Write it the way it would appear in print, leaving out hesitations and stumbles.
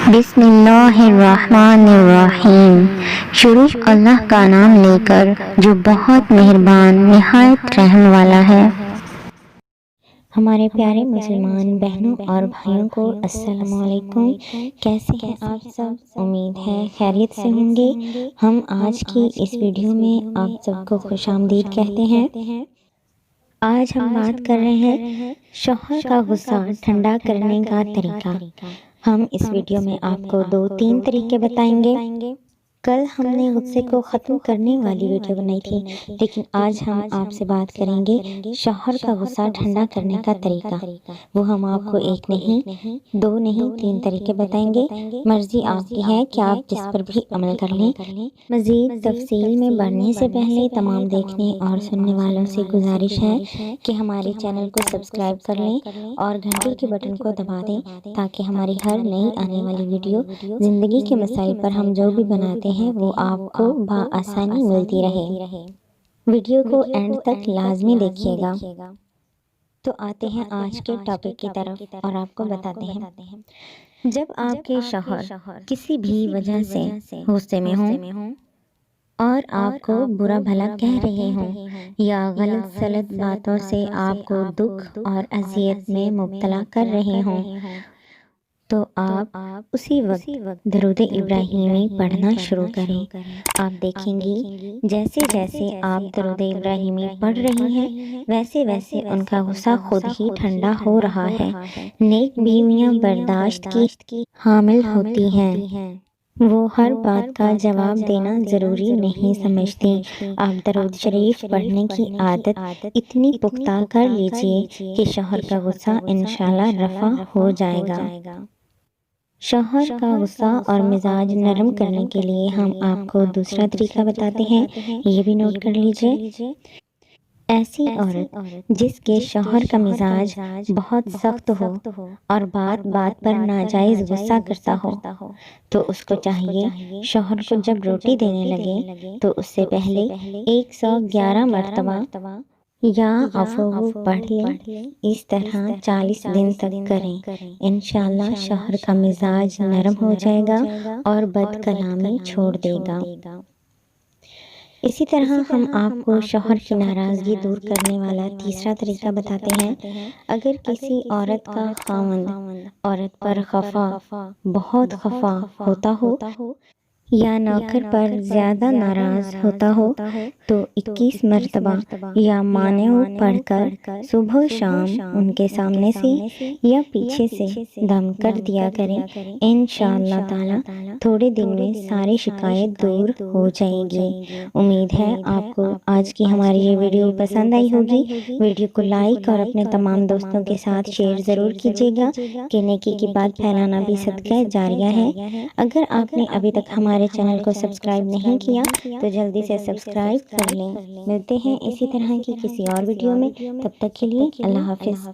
بسم اللہ الرحمن الرحیم۔ شروع اللہ کا نام لے کر جو بہت مہربان نہایت رحم والا ہے۔ ہمارے پیارے مسلمان بہنوں اور بھائیوں کو السلام علیکم۔ کیسے ہیں آپ سب؟ امید ہے خیریت سے ہوں گے۔ ہم آج کی اس ویڈیو میں آپ سب کو خوش آمدید کہتے ہیں۔ آج ہم بات کر رہے ہیں شوہر کا غصہ ٹھنڈا کرنے کا طریقہ۔ ہم اس ویڈیو میں آپ کو 2-3 طریقے بتائیں گے۔ کل ہم نے غصے کو ختم کرنے والی ویڈیو بنائی تھی، لیکن آج ہم آپ سے بات کریں گے شوہر کا غصہ ٹھنڈا کرنے کا طریقہ۔ وہ ہم آپ کو 1 نہیں 2 نہیں 3 طریقے بتائیں گے۔ مرضی آپ کی ہے کہ آپ جس پر بھی عمل کر لیں۔ مزید تفصیل میں بڑھنے سے پہلے تمام دیکھنے اور سننے والوں سے گزارش ہے کہ ہمارے چینل کو سبسکرائب کر لیں اور گھنٹی کے بٹن کو دبا دیں تاکہ ہماری ہر نئی آنے والی ویڈیو زندگی کے مسائل پر ہم جو بھی بناتے ہیں وہ آپ کو بآسانی ملتی رہے۔ ویڈیو کو اینڈ تک لازمی دیکھیے گا۔ تو آتے ہیں آج کے ٹاپک کی طرف اور آپ کو بتاتے ہیں، جب آپ کے شوہر کسی بھی وجہ سے غصے میں ہوں اور آپ کو برا بھلا کہہ رہے ہوں یا غلط سلط باتوں سے آپ کو دکھ اور اذیت میں مبتلا کر رہے ہوں، تو آپ اسی وقت درود ابراہیمی پڑھنا شروع کریں۔ آپ دیکھیں گی جیسے جیسے آپ درود ابراہیمی پڑھ رہی ہیں ویسے ویسے ان کا غصہ خود ہی ٹھنڈا ہو رہا ہے۔ نیک بیویاں برداشت کی حامل ہوتی ہیں، وہ ہر بات کا جواب دینا ضروری نہیں سمجھتی۔ آپ درود شریف پڑھنے کی عادت اتنی پختہ کر لیجئے کہ شوہر کا غصہ انشاءاللہ رفع ہو جائے گا۔ شوہر کا غصہ اور مزاج نرم کرنے کے لیے ہم آپ کو دوسرا طریقہ بتاتے ہیں، یہ بھی نوٹ کر لیجئے۔ ایسی عورت جس کے شوہر کا مزاج بہت سخت ہو اور بات بات پر ناجائز غصہ کرتا ہو، تو اس کو چاہیے شوہر کو جب روٹی دینے لگے تو اس سے پہلے 111 مرتبہ یا عفو پڑھ لیں۔ اس طرح 40 دن تک کریں، انشاءاللہ شوہر کا مزاج نرم ہو جائے گا اور بد کلامی چھوڑ دے گا۔ اسی طرح ہم آپ کو شوہر کی ناراضگی دور کرنے والا تیسرا طریقہ بتاتے ہیں۔ اگر کسی عورت کا خاوند عورت پر بہت خفا ہوتا ہو یا نوکر پر زیادہ ناراض ہوتا ہو تو 21 مرتبہ یا مانع پڑھ کر صبح و شام ان کے سامنے سے یا پیچھے سے دم کر دیا کریں۔ انشاءاللہ تعالی تھوڑے دن میں ساری شکایت دور ہو جائے گی۔ امید ہے آپ کو آج کی ہماری یہ ویڈیو پسند آئی ہوگی۔ ویڈیو کو لائک اور اپنے تمام دوستوں کے ساتھ شیئر ضرور کیجیے گا کہ نیکی کی بات پھیلانا بھی صدقہ جاریہ ہے۔ اگر آپ نے ابھی تک ہمارے چینل کو سبسکرائب نہیں کیا تو جلدی سے سبسکرائب کر لیں۔ ملتے ہیں اسی طرح کی کسی اور ویڈیو میں، تب تک کے لیے اللہ حافظ۔